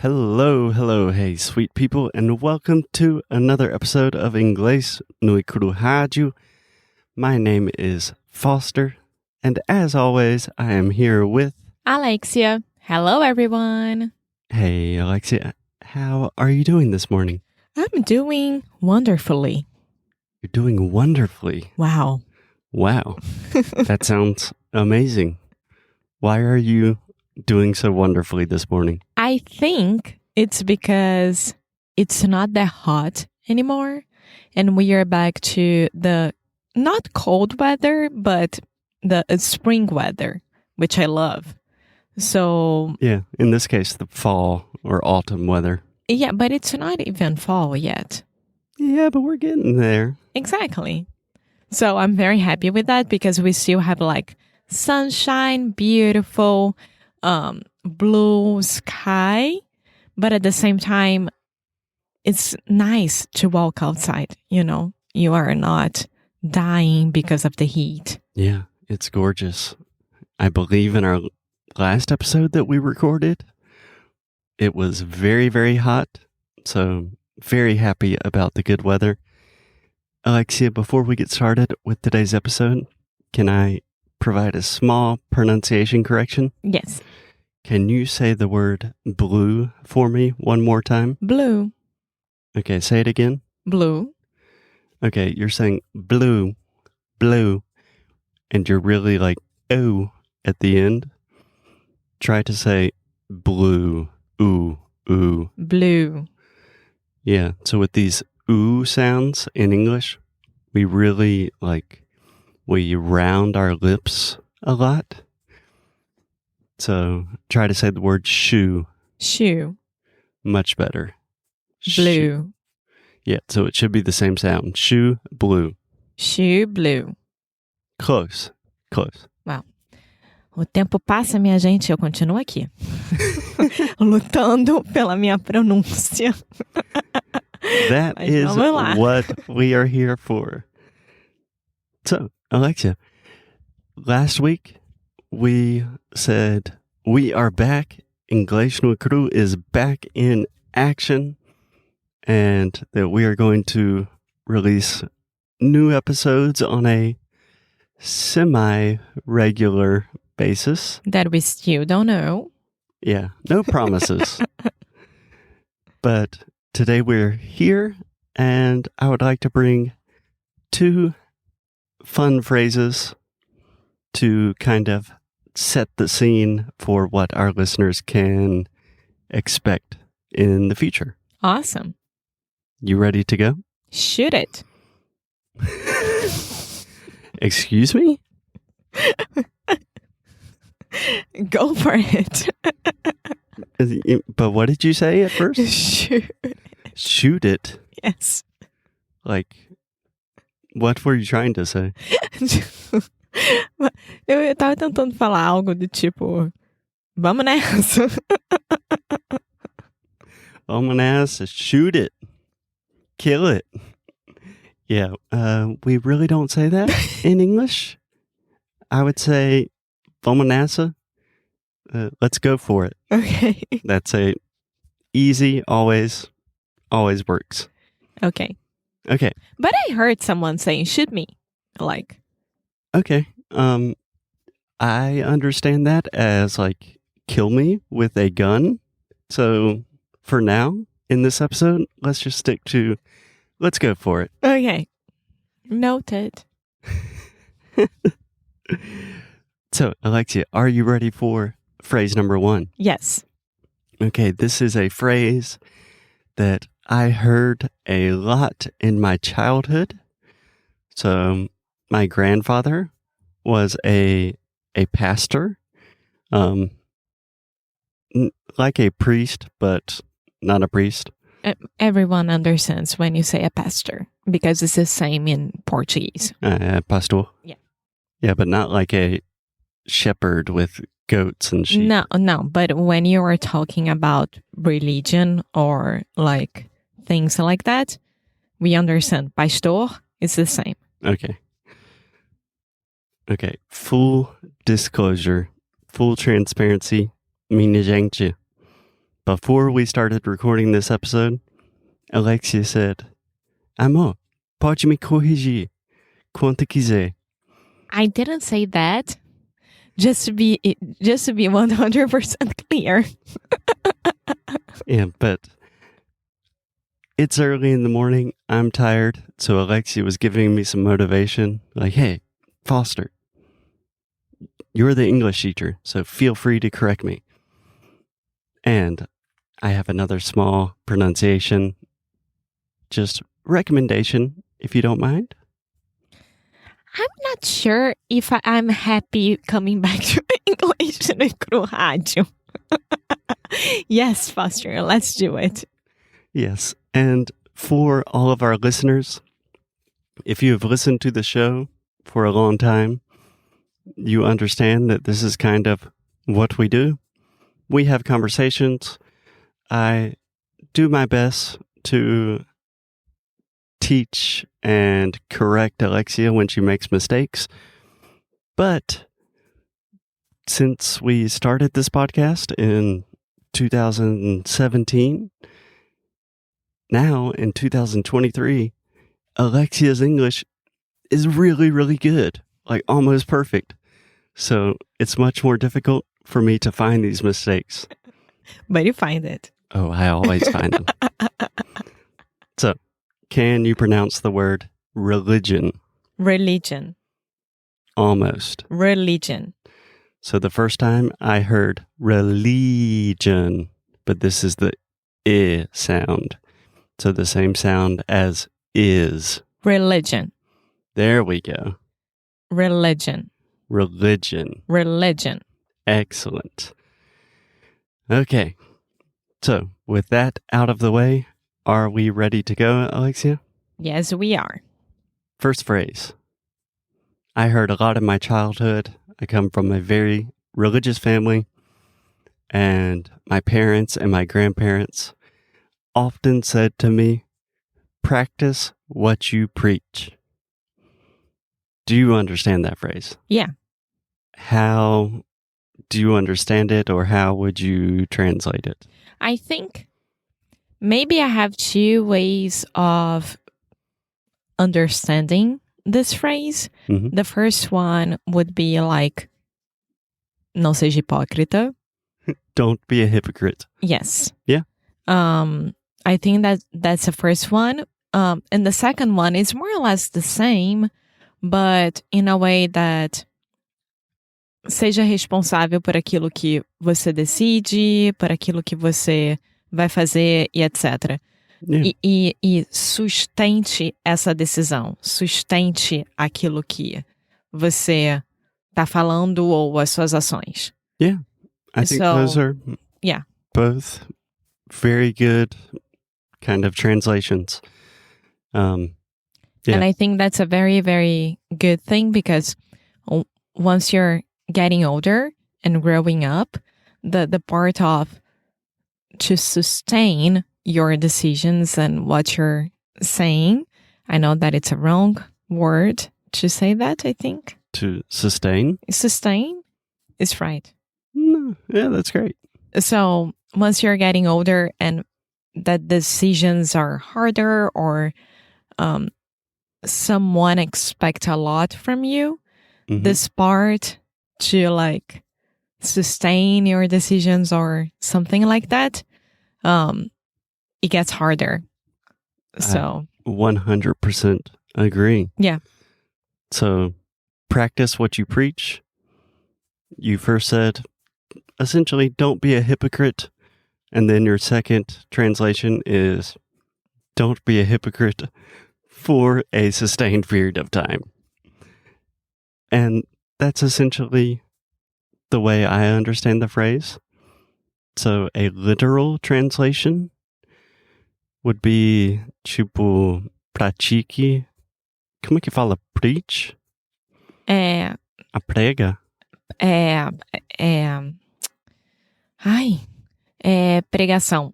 Hello, hey sweet people, and welcome to another episode of Inglês no Rádio. My name is Foster, and as always, I am here with Alexia. Hello, everyone. Hey, Alexia. How are you doing this morning? I'm doing wonderfully. You're doing wonderfully. Wow. That sounds amazing. Why are you doing so wonderfully this morning? I think it's because it's not that hot anymore, and we are back to the not cold weather, but the spring weather, which I love. So Yeah, in this case, the fall or autumn weather. yeah, but it's not even fall yet. Yeah, but we're getting there. Exactly. So I'm very happy with that because we still have like sunshine, beautiful, blue sky, but at the same time, it's nice to walk outside. You know, you are not dying because of the heat. Yeah, it's gorgeous. I believe in our last episode that we recorded, it was very, very hot. So very happy about the good weather. Alexia, before we get started with today's episode, can I provide a small pronunciation correction? Yes. Can you say the word blue for me one more time? Blue. Okay, say it again. Blue. Okay, you're saying blue, and you're really like, oh, at the end. Try to say blue, ooh. Blue. Yeah, so with these ooh sounds in English, we really we round our lips a lot. So try to say the word shoe. Shoe. Much better. Blue. Yeah, so it should be the same sound. Shoe, blue. Shoe, blue. Close. Wow. O tempo passa, minha gente, eu continuo aqui. Lutando pela minha pronúncia. That Mas is vamos lá. what we are here for. So, Alexia, last week we said we are back. Inglês no Cru is back in action, and that we are going to release new episodes on a semi-regular basis. That we still don't know. Yeah, no promises. But today we're here, and I would like to bring two fun phrases to kind of set the scene for what our listeners can expect in the future. Awesome. You ready to go? Shoot it. Excuse me? Go for it. But what did you say at first? Shoot. Shoot it. Yes. Like, what were you trying to say? Eu tava tentando falar algo do tipo, vamos nessa. I'm gonna ask, shoot it. Kill it. Yeah, we really don't say that in English. I would say, vamos nessa. Let's go for it. Okay. That's a easy, always works. Okay. Okay. But I heard someone saying, shoot me. Like. Okay. I understand that as like kill me with a gun. So for now, in this episode, let's just stick to let's go for it. Okay. Noted. So, Alexia, are you ready for phrase number 1? Yes. Okay, this is a phrase that I heard a lot in my childhood. So, my grandfather was a pastor, like a priest, but not a priest. Everyone understands when you say a pastor because it's the same in Portuguese. Pastor. Yeah. Yeah, but not like a shepherd with goats and sheep. No. But when you are talking about religion or like things like that, we understand. Pastor is the same. Okay. Full disclosure, full transparency, minha gente. before we started recording this episode, Alexia said, Amor, pode me corrigir quanto quiser. I didn't say that. Just to be 100% clear. Yeah, but it's early in the morning. I'm tired. So Alexia was giving me some motivation. Like, hey, Foster, you're the English teacher, so feel free to correct me. And I have another small pronunciation, just recommendation, if you don't mind. I'm not sure if I'm happy coming back to English no Rádio. Yes, Foster, let's do it. Yes, and for all of our listeners, if you have listened to the show for a long time, you understand that this is kind of what we do. We have conversations. I do my best to teach and correct Alexia when she makes mistakes. But since we started this podcast in 2017, now in 2023, Alexia's English is really, really good, like almost perfect. So it's much more difficult for me to find these mistakes. But you find it. Oh, I always find them. So, can you pronounce the word religion? Religion. Almost. Religion. So the first time I heard religion, but this is the I sound. So the same sound as is. Religion. There we go. Religion. Religion. Religion. Excellent. Okay. So with that out of the way, are we ready to go, Alexia? Yes, we are. First phrase. I heard a lot in my childhood. I come from a very religious family, and my parents and my grandparents often said to me, practice what you preach. Do you understand that phrase? Yeah. How do you understand it, or how would you translate it? I think maybe I have two ways of understanding this phrase. Mm-hmm. The first one would be like, não seja hipócrita. Don't be a hypocrite. Yes. Yeah. I think that's the first one. And the second one is more or less the same, but in a way that seja responsável por aquilo que você decide, por aquilo que você vai fazer e etc. Yeah. E sustente essa decisão, sustente aquilo que você está falando ou as suas ações. Yeah. I think those are both very good kind of translations. Yeah. And I think that's a very, very good thing because once you're getting older and growing up, the part of to sustain your decisions and what you're saying, I know that it's a wrong word to say that, I think. To sustain? Sustain is right. No, yeah, that's great. So once you're getting older and that decisions are harder or someone expects a lot from you, Mm-hmm. this part to like sustain your decisions or something like that, it gets harder. So 100% agree. Yeah. So practice what you preach. You first said, essentially, don't be a hypocrite. And then your second translation is, don't be a hypocrite for a sustained period of time. And that's essentially the way I understand the phrase. So a literal translation would be, tipo, pratique. Como é que fala preach? A prega? Pregação.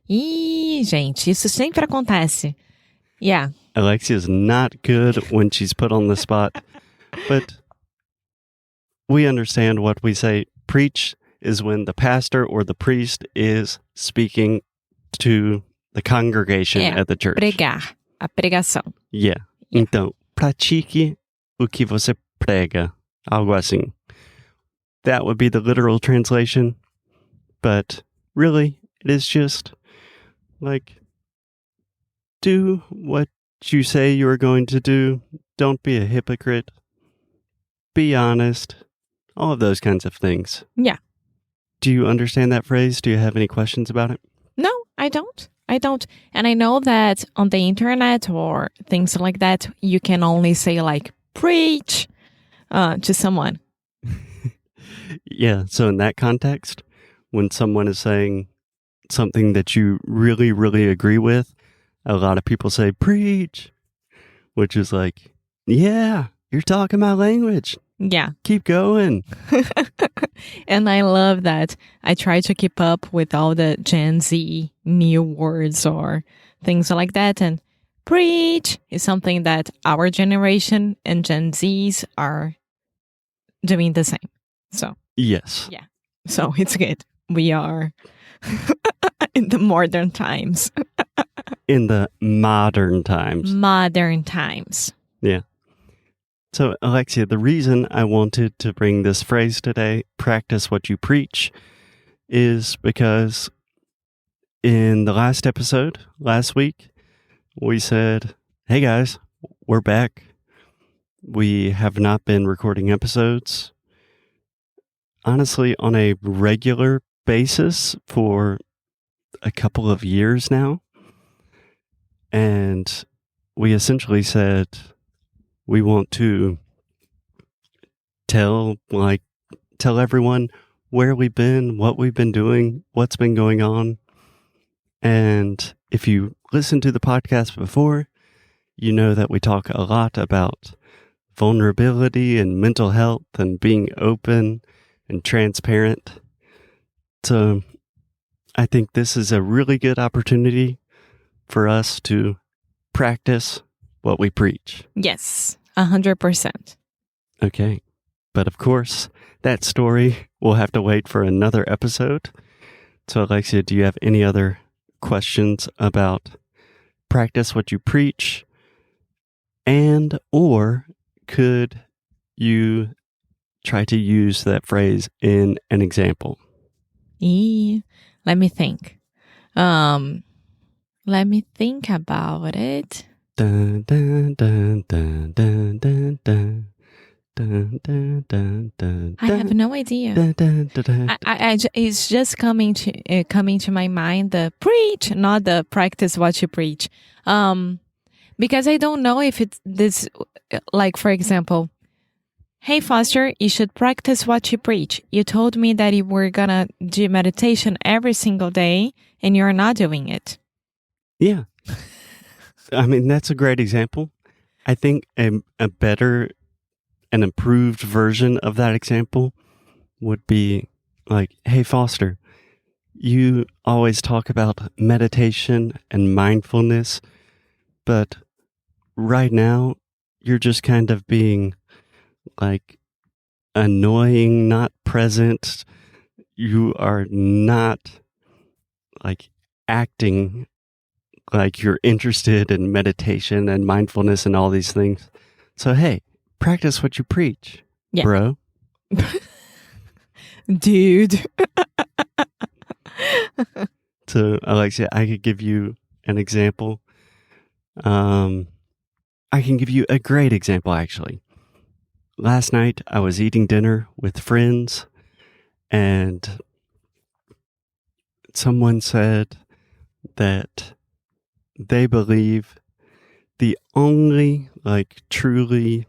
Ih, gente, isso sempre acontece. Yeah. Alexia is not good when she's put on the spot, but we understand what we say. Preach is when the pastor or the priest is speaking to the congregation at the church. Pregar. A pregação. Yeah. Então, pratique o que você prega. Algo assim. That would be the literal translation. But really, it is just like, do what you say you are going to do. Don't be a hypocrite. Be honest. All of those kinds of things. Yeah. Do you understand that phrase? Do you have any questions about it? No, I don't. And I know that on the internet or things like that, you can only say like, preach to someone. Yeah. So in that context, when someone is saying something that you really, really agree with, a lot of people say, preach, which is like, yeah, you're talking my language. Yeah. Keep going. And I love that. I try to keep up with all the Gen Z new words or things like that. And preach is something that our generation and Gen Zs are doing the same. So, yes. Yeah. So it's good. We are in the modern times. In the modern times. Modern times. Yeah. So, Alexia, the reason I wanted to bring this phrase today, practice what you preach, is because in the last episode, last week, we said, hey guys, we're back. We have not been recording episodes, honestly, on a regular basis for a couple of years now. And we essentially said, we want to tell everyone where we've been, what we've been doing, what's been going on. And if you listened to the podcast before, you know that we talk a lot about vulnerability and mental health and being open and transparent. So I think this is a really good opportunity for us to practice what we preach. Yes, 100%. Okay. But of course, that story will have to wait for another episode. So, Alexia, do you have any other questions about practice what you preach? And or could you try to use that phrase in an example? Let me think. Let me think about it. Dun, dun, dun, dun, dun, dun, dun. Dun, dun, dun, dun, I have no idea. dun, dun, dun, dun. It's just coming to my mind the preach, not the practice what you preach. Because I don't know if it's this, like for example, hey Foster, you should practice what you preach. You told me that you were gonna do meditation every single day, and you're not doing it. Yeah. I mean, that's a great example. I think a better, an improved version of that example would be like, hey, Foster, you always talk about meditation and mindfulness, but right now you're just kind of being like annoying, not present. You are not like acting like you're interested in meditation and mindfulness and all these things. So, hey, practice what you preach, bro. Dude. So, Alexia, I could give you an example. I can give you a great example, actually. Last night, I was eating dinner with friends, and someone said that they believe the only like truly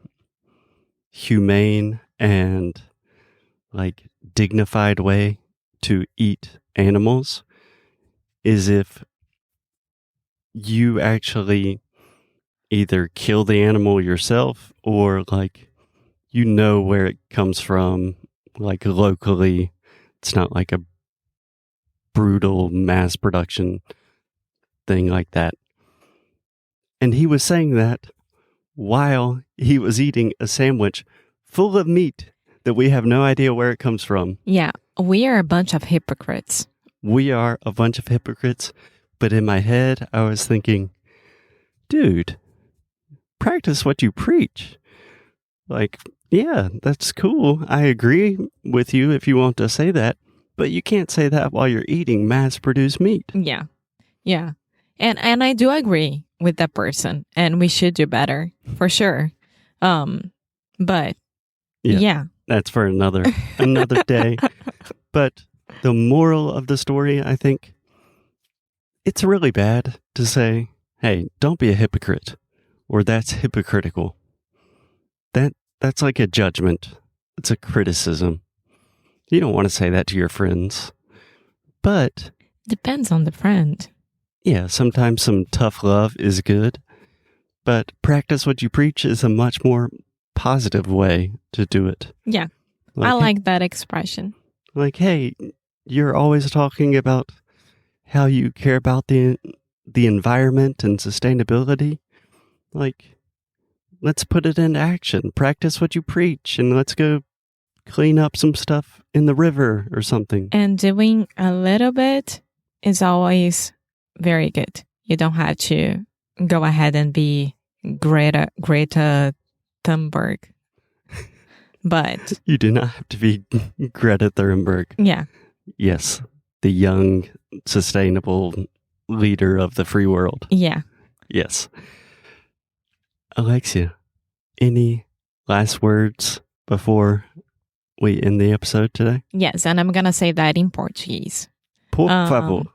humane and like dignified way to eat animals is if you actually either kill the animal yourself or like you know where it comes from, like locally. It's not like a brutal mass production thing like that. And he was saying that while he was eating a sandwich full of meat that we have no idea where it comes from. Yeah. We are a bunch of hypocrites. We are a bunch of hypocrites, but in my head, I was thinking, dude, practice what you preach. Like, yeah, that's cool. I agree with you if you want to say that, but you can't say that while you're eating mass-produced meat. Yeah. And I do agree with that person, and we should do better, for sure. But yeah. That's for another day. But the moral of the story, I think, it's really bad to say, hey, don't be a hypocrite, or that's hypocritical. That's like a judgment. It's a criticism. You don't want to say that to your friends. But depends on the friend. Yeah, sometimes some tough love is good, but practice what you preach is a much more positive way to do it. Yeah, I like that expression. Like, hey, you're always talking about how you care about the environment and sustainability. Like, let's put it into action. Practice what you preach, and let's go clean up some stuff in the river or something. And doing a little bit is always very good. You don't have to go ahead and be Greta Thunberg. But you do not have to be Greta Thunberg. Yeah. Yes, the young, sustainable leader of the free world. Yeah. Yes. Alexia, any last words before we end the episode today? Yes, and I'm going to say that in Portuguese. Por favor.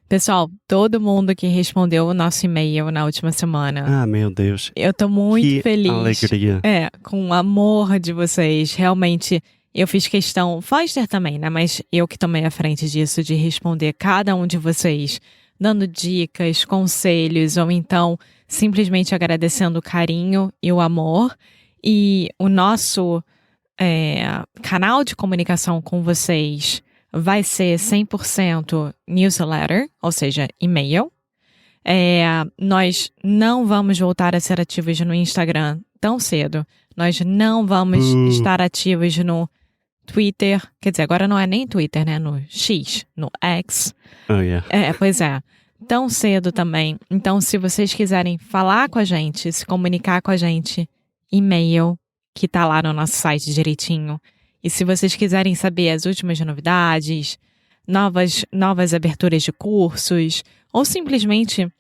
Pessoal, todo mundo que respondeu o nosso e-mail na última semana. Ah, meu Deus. Eu tô muito feliz. Alegria. Com o amor de vocês. Realmente, eu fiz questão, Foster também, né? Mas eu que tomei a frente disso, de responder cada um de vocês, dando dicas, conselhos, ou então simplesmente agradecendo o carinho e o amor. E o nosso canal de comunicação com vocês vai ser 100% newsletter, ou seja, e-mail. Nós não vamos voltar a ser ativos no Instagram tão cedo. Nós não vamos estar ativos no Twitter. Quer dizer, agora não é nem Twitter, né? No X, no X. Oh, yeah. Pois é. Tão cedo também. Então, se vocês quiserem falar com a gente, se comunicar com a gente, e-mail, que tá lá no nosso site direitinho. E se vocês quiserem saber as últimas novidades, novas aberturas de cursos, ou simplesmente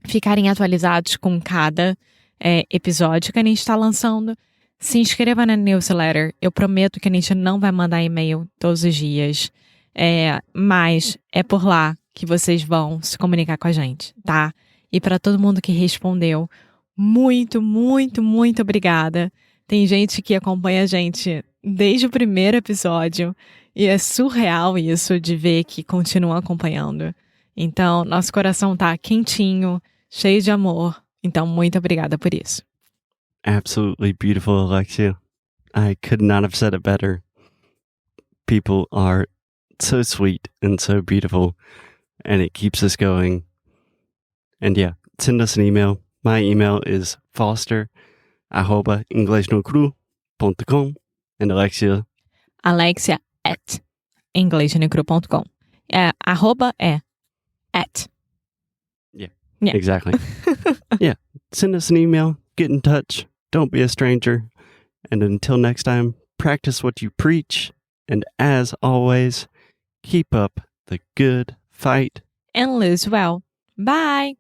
ficarem atualizados com cada episódio que a gente está lançando, se inscreva na newsletter. Eu prometo que a gente não vai mandar e-mail todos os dias, mas é por lá que vocês vão se comunicar com a gente, tá? E para todo mundo que respondeu, muito, muito, muito obrigada. Tem gente que acompanha a gente desde o primeiro episódio e é surreal isso de ver que continuam acompanhando. Então, nosso coração tá quentinho, cheio de amor. Então, muito obrigada por isso. Absolutely beautiful, Alexia. I could not have said it better. People are so sweet and so beautiful, and it keeps us going. And yeah, send us an email. My email is foster@inglesnocru.com, and Alexia Alexia@inglesnocru.com. Arroba @ Yeah, exactly. Yeah, send us an email, get in touch, don't be a stranger, and until next time, practice what you preach, and as always, keep up the good fight and lose well. Bye!